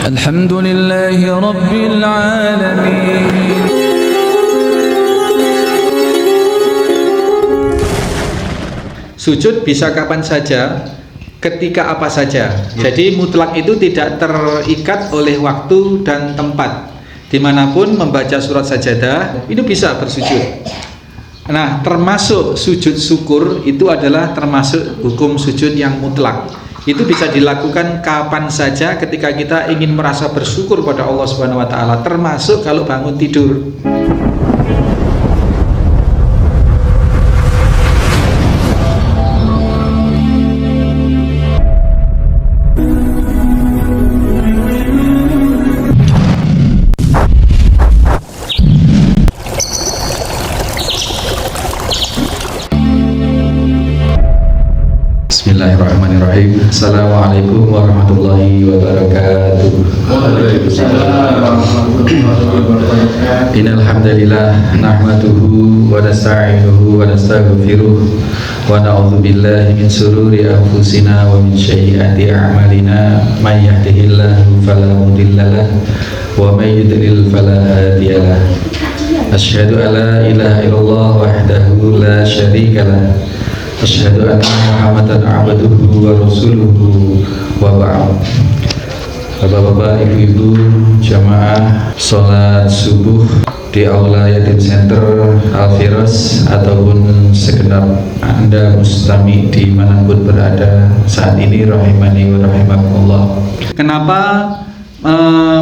Alhamdulillahi Rabbil Alamin. Sujud bisa kapan saja, ketika apa saja. Jadi mutlak itu tidak terikat oleh waktu dan tempat. Dimanapun membaca surat sajadah itu bisa bersujud. Nah, termasuk sujud syukur itu adalah termasuk hukum sujud yang mutlak. Itu bisa dilakukan kapan saja ketika kita ingin merasa bersyukur pada Allah Subhanahu wa taala, termasuk kalau bangun tidur. Bismillahirrahmanirrahim. Assalamualaikum warahmatullahi wabarakatuh. Innal hamdalillah nahmaduhu wa nasta'inuhu wa nastaghfiruh wa na'udzu billahi min shururi anfusina wa min sayyiati a'malina may yahdihillahu fala mudhillalah wa may yudlil fala hadiyalah. Asyhadu an la ilaha illallah wahdahu la syarikalah. Asyhadu anna Muhammadan abduhu wa rasuluhu wa ba'd. Bapak-bapak, ibu-ibu, jamaah sholat subuh di Aula Yatim Center Al-Firas ataupun segenap Anda mustami dimanapun berada saat ini, rahimani wa rahimakumullah. Kenapa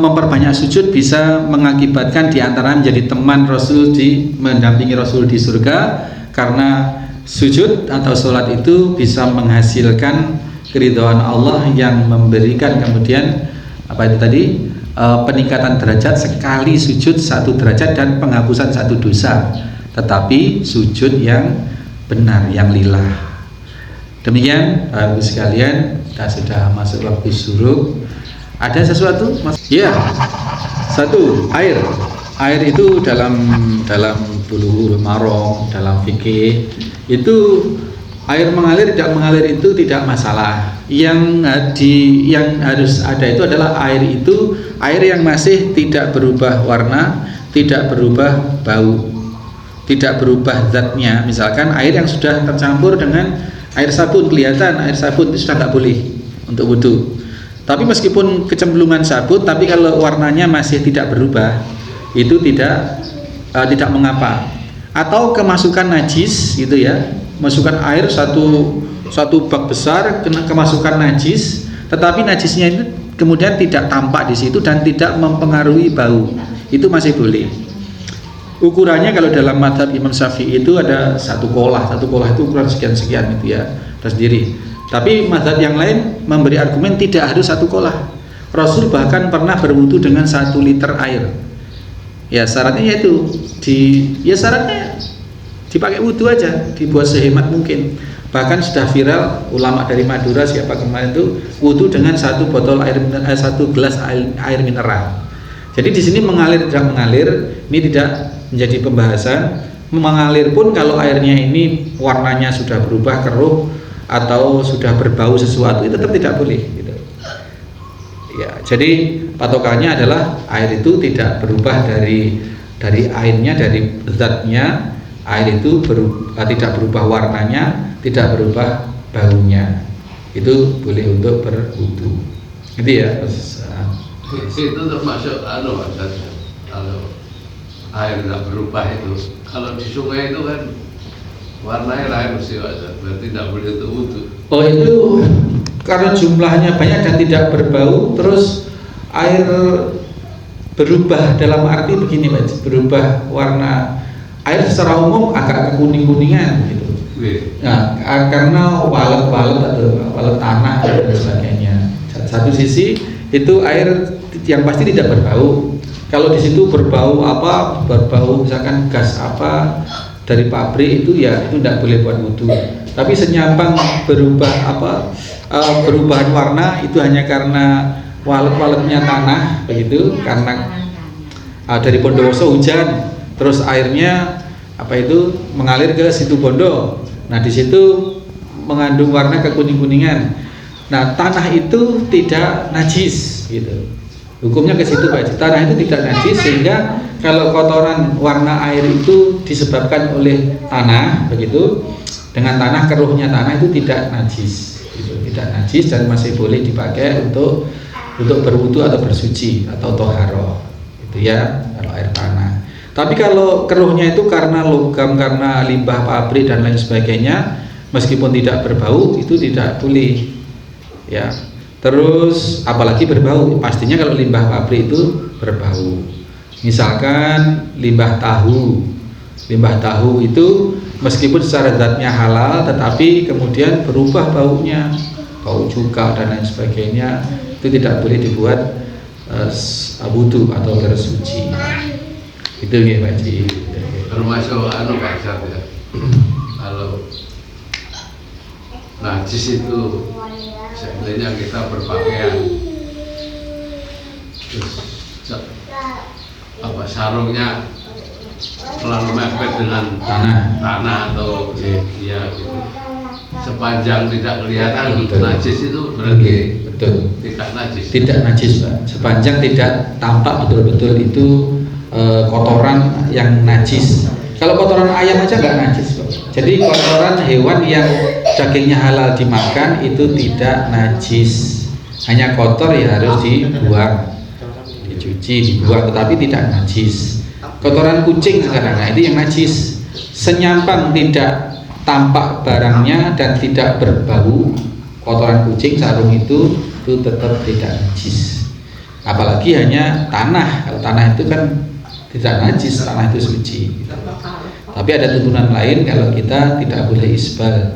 memperbanyak sujud bisa mengakibatkan diantara menjadi teman Rasul, mendampingi Rasul di surga? Karena sujud atau sholat itu bisa menghasilkan keridhaan Allah yang memberikan kemudian apa itu tadi peningkatan derajat. Sekali sujud 1 derajat dan penghapusan 1 dosa, tetapi sujud yang benar, yang lillah. Demikian Bapak sekalian, kita sudah masuk waktu syuruk. Ada sesuatu? Ya, satu, air itu dalam bulughul maram, dalam fikih itu air mengalir tidak mengalir itu tidak masalah. Yang harus ada itu adalah air yang masih tidak berubah warna, tidak berubah bau, tidak berubah zatnya. Misalkan air yang sudah tercampur dengan air sabun, kelihatan air sabun itu sudah tidak boleh untuk wudu. Tapi meskipun kecemplungan sabun, tapi kalau warnanya masih tidak berubah, itu tidak mengapa. Atau kemasukan najis gitu ya, masukkan air satu bak besar kemasukan najis, tetapi najisnya itu kemudian tidak tampak di situ dan tidak mempengaruhi bau, itu masih boleh. Ukurannya kalau dalam mazhab Imam Syafi'i itu ada satu kolah itu ukuran sekian itu ya, tersendiri. Tapi mazhab yang lain memberi argumen tidak harus 1 kolah. Rasul bahkan pernah berwudu dengan 1 liter air. Ya syaratnya yaitu syaratnya dipakai wudu aja, dibuat sehemat mungkin. Bahkan sudah viral ulama dari Madura siapa kemarin itu wudu dengan 1 botol air, 1 gelas air mineral. Jadi di sini mengalir tidak mengalir ini tidak menjadi pembahasan. Mengalir pun kalau airnya ini warnanya sudah berubah keruh atau sudah berbau sesuatu itu tetap tidak boleh gitu. Ya, jadi patokannya adalah air itu tidak berubah dari airnya, dari zatnya. Air itu tidak berubah warnanya, tidak berubah baunya. Itu boleh untuk berwudu. Gitu ya. Itu termasuk kalau air tidak berubah itu. Kalau di sungai itu kan warnanya lain mesti berarti tidak boleh untuk wudu. Oh itu karena jumlahnya banyak dan tidak berbau, terus air berubah dalam arti begini Pak, berubah warna. Air secara umum agak kekuning-kuningan gitu. Nah, karena walet-walet atau walet tanah dan sebagainya. Satu sisi itu air yang pasti tidak berbau. Kalau di situ berbau apa? Berbau misalkan gas apa dari pabrik itu ya itu tidak boleh buat wudu. Tapi senyampang perubahan warna itu hanya karena walet-waletnya tanah begitu, karena dari Bondowoso hujan terus airnya mengalir ke situ Bondo. Nah di situ mengandung warna kekuning-kuningan. Nah tanah itu tidak najis gitu. Hukumnya ke situ Pak Haji. Tanah itu tidak najis, sehingga kalau kotoran warna air itu disebabkan oleh tanah begitu, dengan tanah, keruhnya tanah itu tidak najis gitu. Tidak najis dan masih boleh dipakai untuk berwudu atau bersuci atau toharoh itu ya, kalau air tanah. Tapi kalau keruhnya itu karena logam, karena limbah pabrik dan lain sebagainya, meskipun tidak berbau itu tidak boleh ya. Terus apalagi berbau, pastinya kalau limbah pabrik itu berbau. Misalkan limbah tahu itu meskipun secara zatnya halal, tetapi kemudian berubah baunya, bau cuka dan lain sebagainya, itu tidak boleh dibuat wudu atau bersuci. Itu ya Pak Haji. Termasuk Pak Syar ya. Kalau najis itu sebenarnya kita berpakaian, terus sarungnya terlalu mepet dengan tanah atau ya gitu. Sepanjang tidak kelihatan najis itu berarti betul. Tidak najis. Tidak najis Pak. Sepanjang tidak tampak betul-betul itu kotoran yang najis. Kalau kotoran ayam aja nggak najis Pak. Jadi kotoran hewan yang dagingnya halal dimakan itu tidak najis. Hanya kotor ya harus dibuang, dicuci, dibuang, tetapi tidak najis. Kotoran kucing sekarang, nah itu yang najis. Senyampang tidak tampak barangnya dan tidak berbau, kotoran kucing, sarung itu tetap tidak najis. Apalagi hanya tanah. Kalau tanah itu kan tidak najis, tanah itu suci. Tapi ada tuntunan lain, kalau kita tidak boleh isbal.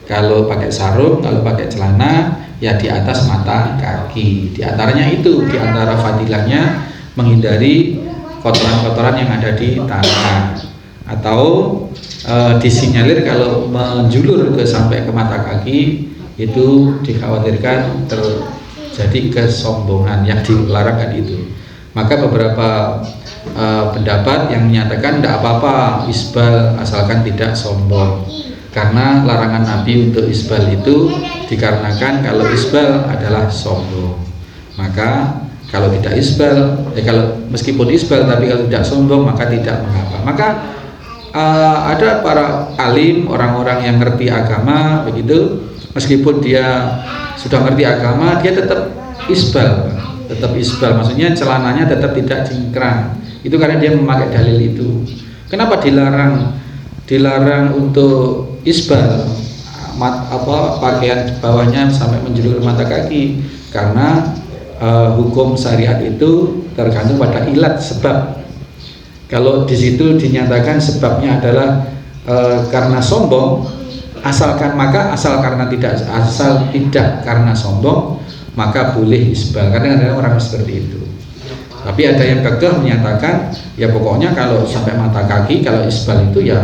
Kalau pakai sarung, kalau pakai celana, ya di atas mata kaki. Di antaranya itu, di antara fadilahnya menghindari kotoran-kotoran yang ada di tanah. Atau disinyalir kalau menjulur sampai ke mata kaki, itu dikhawatirkan terjadi kesombongan, yang dilarang kan itu. Maka beberapa pendapat yang menyatakan tidak apa-apa isbal asalkan tidak sombong, karena larangan Nabi untuk isbal itu dikarenakan kalau isbal adalah sombong. Maka kalau tidak isbal, kalau meskipun isbal tapi kalau tidak sombong maka tidak mengapa. Maka ada para alim, orang-orang yang ngerti agama begitu, meskipun dia sudah ngerti agama, dia tetap isbal. Tetap isbal, maksudnya celananya tetap tidak cingkrang. Itu karena dia memakai dalil itu. Kenapa dilarang untuk isbal, pakaian bawahnya sampai menjulur mata kaki? Karena hukum syariat itu tergantung pada ilat, sebab. Kalau di situ dinyatakan sebabnya adalah karena sombong, asal tidak karena sombong, maka boleh isbal. Karena ada orang seperti itu. Tapi ada yang kekeh menyatakan ya pokoknya kalau sampai mata kaki, kalau isbal itu ya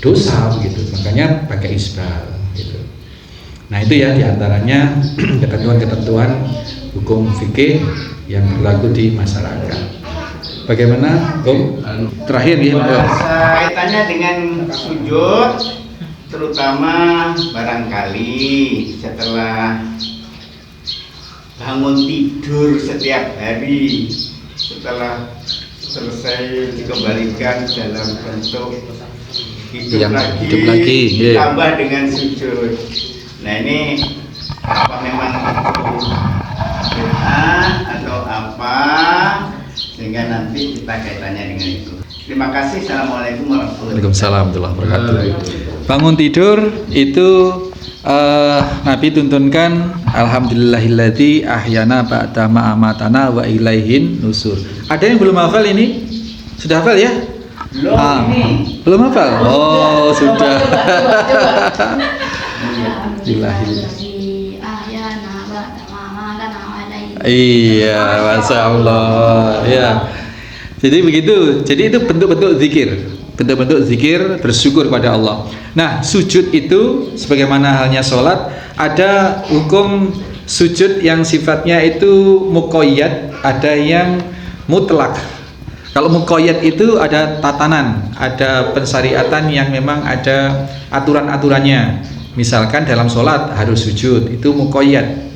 dosa begitu. Makanya pakai isbal gitu. Nah itu ya diantaranya ketentuan-ketentuan hukum fikih yang berlaku di masyarakat. Bagaimana Om? Terakhir ya kaitannya dengan sujud, terutama barangkali setelah bangun tidur setiap hari, setelah selesai dikembalikan dalam bentuk hidup lagi, ditambah dengan sujud. Nah ini apa memang bid'ah atau apa, sehingga nanti kita kaitannya dengan itu. Terima kasih. Assalamualaikum warahmatullahi wabarakatuh. Bangun tidur itu Nabi tuntunkan alhamdulillahilladzi ahyana ba'da ma amatana wa ilaihin nusur. Ada yang belum hafal ini? Sudah hafal ya? Belum hafal? Oh, sudah. Iya, masya Allah. Ya. Jadi begitu. Jadi itu bentuk-bentuk zikir. Bentuk-bentuk zikir bersyukur pada Allah. Nah, sujud itu sebagaimana halnya sholat, ada hukum sujud yang sifatnya itu muqayyad, ada yang mutlak. Kalau muqayyad itu ada tatanan, ada pensyariatan yang memang ada aturan-aturannya. Misalkan dalam sholat harus sujud, itu muqayyad.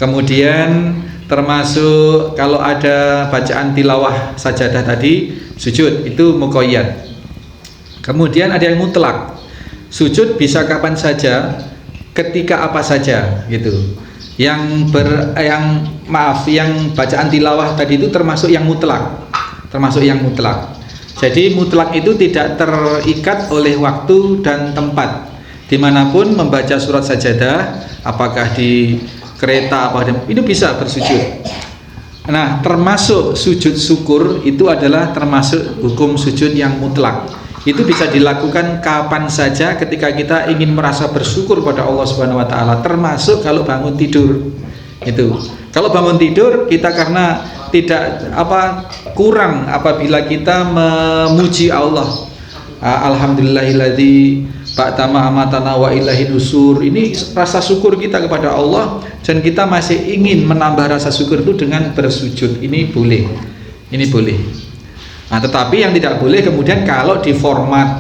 Kemudian termasuk kalau ada bacaan tilawah sajadah tadi sujud itu muqayyad. Kemudian ada yang mutlak, sujud bisa kapan saja, ketika apa saja gitu. Yang bacaan tilawah tadi itu termasuk yang mutlak, Jadi mutlak itu tidak terikat oleh waktu dan tempat. Dimanapun membaca surat sajadah, apakah di kereta itu bisa bersujud. Nah, termasuk sujud syukur itu adalah termasuk hukum sujud yang mutlak. Itu bisa dilakukan kapan saja ketika kita ingin merasa bersyukur pada Allah Subhanahu wa taala, termasuk kalau bangun tidur. Itu. Kalau bangun tidur kita karena tidak kurang apabila kita memuji Allah. Alhamdulillahilladzi ba'tama amatana wa ilahi nusur. Ini rasa syukur kita kepada Allah dan kita masih ingin menambah rasa syukur itu dengan bersujud. Ini boleh. Nah, tetapi yang tidak boleh kemudian kalau di formula,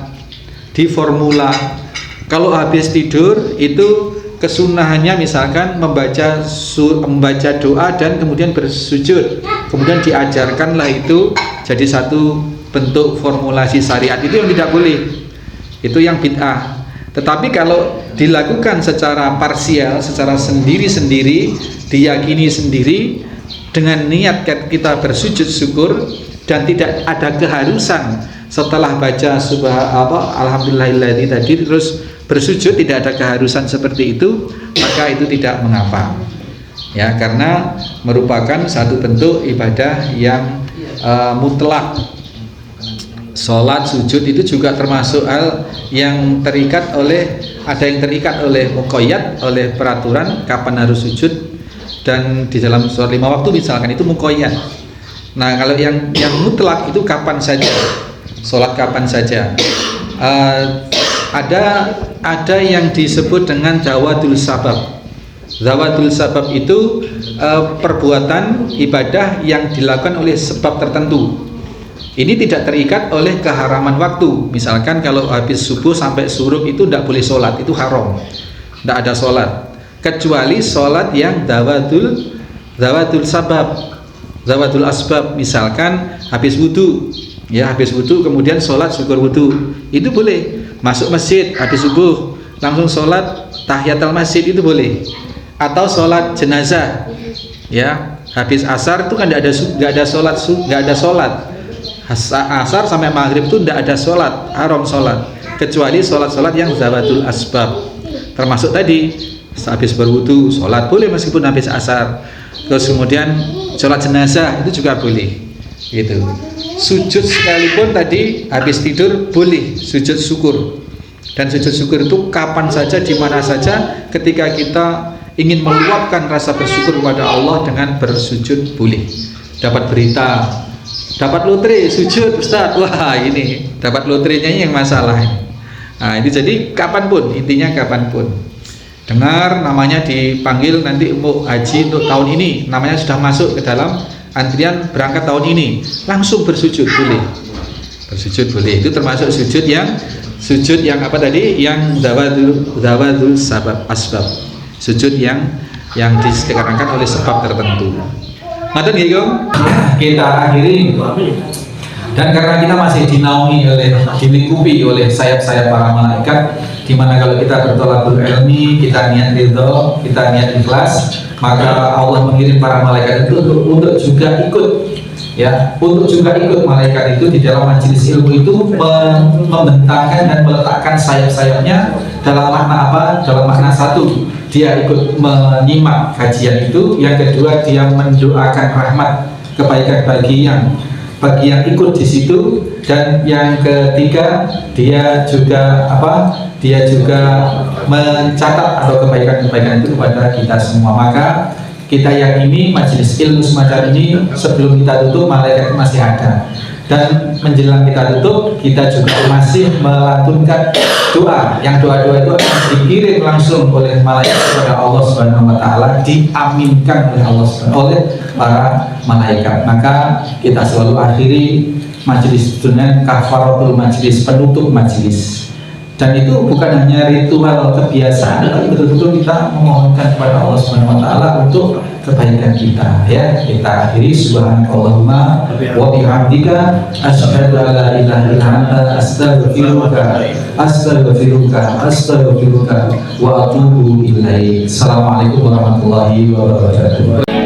kalau habis tidur itu kesunahannya misalkan membaca doa dan kemudian bersujud, kemudian diajarkanlah itu jadi satu bentuk formulasi syariat, itu yang tidak boleh, itu yang bid'ah. Tetapi kalau dilakukan secara parsial, secara sendiri-sendiri, diyakini sendiri dengan niat kita bersujud syukur dan tidak ada keharusan setelah baca alhamdulillahilladzi tadi terus bersujud, tidak ada keharusan seperti itu, maka itu tidak mengapa ya, karena merupakan satu bentuk ibadah yang mutlak. Sholat, sujud itu juga termasuk hal yang terikat oleh muqayyad, oleh peraturan kapan harus sujud, dan di dalam sholat 5 waktu misalkan itu muqayyad. Nah, kalau yang mutlak itu kapan saja, sholat kapan saja. Ada yang disebut dengan zawatul sabab. Zawatul sabab itu perbuatan ibadah yang dilakukan oleh sebab tertentu. Ini tidak terikat oleh keharaman waktu. Misalkan kalau habis subuh sampai syuruk itu tidak boleh sholat, itu haram, tidak ada sholat, kecuali sholat yang zawatul sabab, zawatul asbab. Misalkan habis wudu kemudian sholat syukur wudu, itu boleh. Masuk masjid habis subuh langsung sholat tahiyatul masjid, itu boleh. Atau sholat jenazah ya, habis asar itu kan nggak ada sholat. Asar sampai maghrib itu tidak ada sholat, haram sholat, kecuali sholat yang zawatul asbab. Termasuk tadi habis berwudu sholat boleh meskipun habis asar. Terus kemudian sholat jenazah itu juga boleh gitu. Sujud sekalipun tadi habis tidur boleh sujud syukur. Dan sujud syukur itu kapan saja, di mana saja, ketika kita ingin meluapkan rasa bersyukur kepada Allah dengan bersujud boleh. Dapat berita, dapat lotre sujud Ustaz, wah ini dapat lotrenya yang masalah. Nah, ini jadi kapanpun, intinya kapanpun. Dengar namanya dipanggil nanti mau haji untuk tahun ini, namanya sudah masuk ke dalam antrian berangkat tahun ini, langsung bersujud boleh. Bersujud boleh. Itu termasuk sujud yang apa tadi? Yang zawatul sabab asbab. Sujud yang dikarenakan oleh sebab tertentu. Ngaten nggih, Kang? Kita akhiri. Dan karena kita masih dilingkupi oleh sayap-sayap para malaikat, di mana kalau kita bertolakul ilmi, kita niat ridho, kita niat ikhlas, maka Allah mengirim para malaikat itu untuk juga ikut, ya, untuk juga ikut. Malaikat itu di dalam majelis ilmu itu membentangkan dan meletakkan sayap-sayapnya dalam makna apa? Dalam makna satu, dia ikut menyimak kajian itu. Yang kedua, dia mendoakan rahmat kebaikan bagi yang ikut di situ. Dan yang ketiga, dia juga mencatat atau kebaikan-kebaikan itu kepada kita semua. Maka kita yakini majelis ilmu semacam ini sebelum kita tutup malaikat masih ada, dan menjelang kita tutup kita juga masih melantunkan doa, yang doa-doa itu akan dikirim langsung oleh malaikat kepada Allah Subhanahu wa taala, diaminkan oleh Allah oleh para malaikat. Maka kita selalu akhiri majelis dengan kafaratul majelis, penutup majelis. Dan itu bukan hanya ritual kebiasaan, tapi betul-betul kita memohonkan kepada Allah Subhanahu wa taala untuk kebaikan kita ya. Kita akhiri subhanakallahumma wa bihamdika asyhadu an la ilaha illa anta astaghfiruka wa atubu ilaik. Assalamualaikum warahmatullahi wabarakatuh.